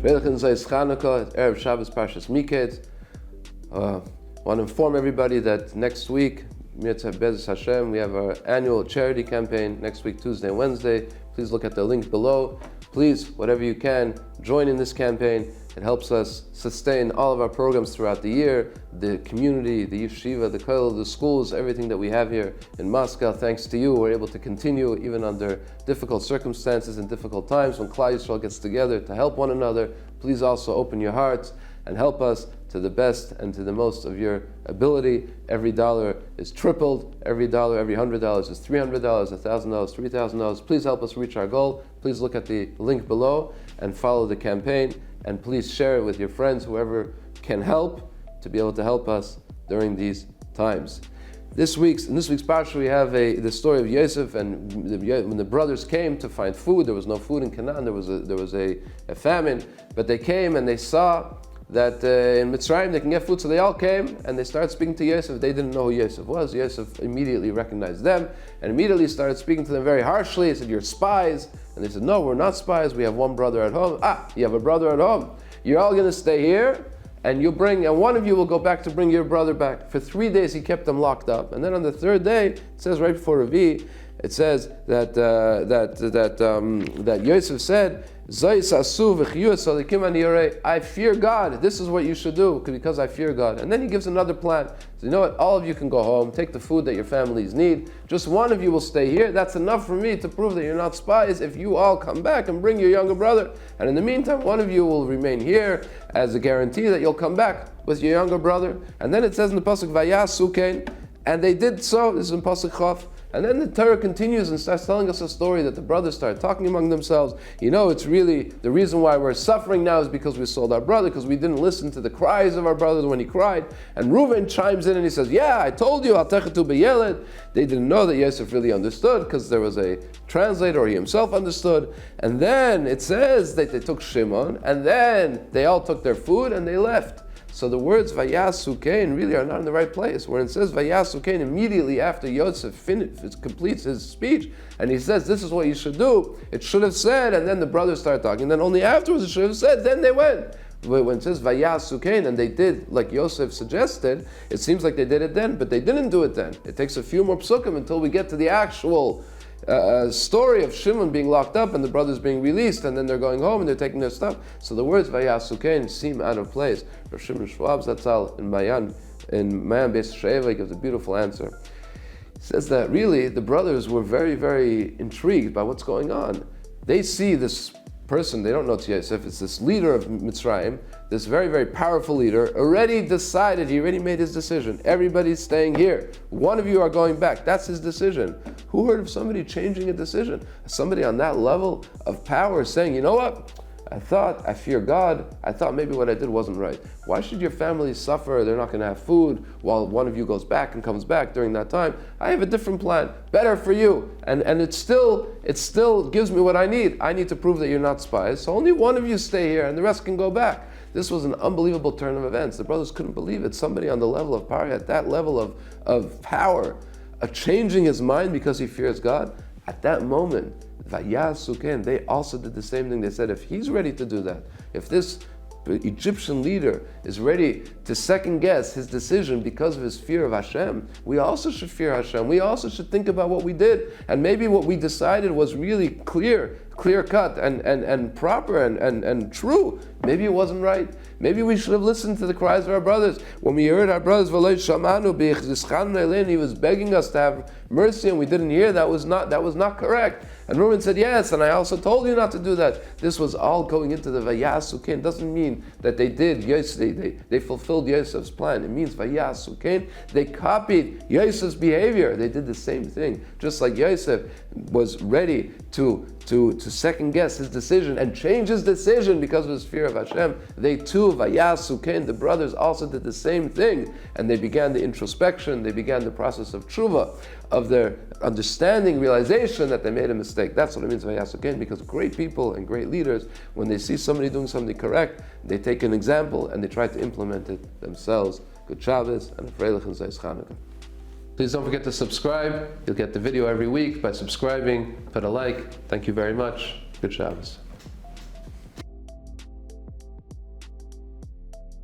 Freilich and Zayis Chanukah, Erev Shabbos Parshas Miketz. Want to inform everybody that next week, Bez Hashem, we have our annual charity campaign next week, Tuesday and Wednesday. Please look at the link below. Please, whatever you can, join in this campaign. It helps us sustain all of our programs throughout the year, the community, the yeshiva, the kollel, the schools, everything that we have here in Moscow. Thanks to you, we're able to continue even under difficult circumstances and difficult times when Klal Yisrael gets together to help one another. Please also open your hearts and help us to the best and to the most of your ability. Every dollar is tripled. Every $100 is $300, $1,000, $3,000. Please help us reach our goal. Please look at the link below and follow the campaign. And please share it with your friends, whoever can help, to be able to help us during these times. In this week's parsha, we have the story of Yosef, and when the brothers came to find food, there was no food in Canaan. There was a famine, but they came and they saw that in Mitzrayim they can get food, so they all came and they started speaking to Yosef. They didn't know who Yosef was. Yosef immediately recognized them and immediately started speaking to them very harshly. He said, "You're spies." And they said, "No, we're not spies. We have one brother at home." You have a brother at home. You're all going to stay here, and one of you will go back to bring your brother back. For 3 days he kept them locked up, and then on the third day, it says right before Revi, it says that Yosef said, I fear God. This is what you should do because I fear God. And then he gives another plan. So you know what? All of you can go home, take the food that your families need. Just one of you will stay here. That's enough for me to prove that you're not spies if you all come back and bring your younger brother. And in the meantime, one of you will remain here as a guarantee that you'll come back with your younger brother. And then it says in the pasuk, Vayasukein, and they did so. This is in pasuk Chaf. And then the Torah continues and starts telling us a story that the brothers started talking among themselves. You know, it's really the reason why we're suffering now is because we sold our brother, because we didn't listen to the cries of our brothers when he cried. And Reuven chimes in and he says, "Yeah, I told you, Al Techetu B'Yeled." They didn't know that Yosef really understood because there was a translator, or he himself understood. And then it says that they took Shimon, and then they all took their food and they left. So the words Vayasukein really are not in the right place. Where it says Vayasukein immediately after Yosef completes his speech, and he says, "This is what you should do," it should have said, and then the brothers started talking. And then only afterwards it should have said, then they went. But when it says Vayasukein, and they did like Yosef suggested, it seems like they did it then, but they didn't do it then. It takes a few more psukim until we get to the actual story of Shimon being locked up and the brothers being released, and then they're going home and they're taking their stuff. So the words Vayasukein seem out of place. Rav Shimon Schwab Zatzal in Mayan Beis Sheva gives a beautiful answer. He says that really the brothers were very, very intrigued by what's going on. They see this person, they don't know it's Yosef, it's this leader of Mitzrayim, this very, very powerful leader, already decided, he already made his decision. Everybody's staying here. One of you are going back. That's his decision. Who heard of somebody changing a decision? Somebody on that level of power saying, "You know what? I fear God. I thought maybe what I did wasn't right. Why should your family suffer? They're not going to have food while one of you goes back and comes back during that time. I have a different plan, better for you. And it still gives me what I need. I need to prove that you're not spies. So only one of you stay here and the rest can go back." This was an unbelievable turn of events. The brothers couldn't believe it. Somebody on the level of power, at that level of power, changing his mind because he fears God. At that moment, Vayasukein, they also did the same thing. They said, if he's ready to do that, if this Egyptian leader is ready to second guess his decision because of his fear of Hashem, we also should fear Hashem. We also should think about what we did. And maybe what we decided was really clear cut and proper and true. Maybe it wasn't right. Maybe we should have listened to the cries of our brothers. When we heard our brothers, he was begging us to have mercy and we didn't hear. That was not correct. And Reuben said, "Yes, and I also told you not to do that." This was all going into the Vayasukein. Doesn't mean that they did. They fulfilled Yosef's plan. It means Vayasukein. They copied Yosef's behavior. They did the same thing. Just like Yosef was ready to second guess his decision and change his decision because of his fear of Hashem, they too, Vayasukein, the brothers also did the same thing. And they began the introspection. They began the process of tshuva, of their understanding, realization that they made a mistake. That's what it means Vayasukein, because great people and great leaders, when they see somebody doing something correct, they take an example and they try to implement it themselves. Good Shabbos and a Freilich and Zayis Chanukah. Please don't forget to subscribe. You'll get the video every week by subscribing. Put a like. Thank you very much. Good Shabbos.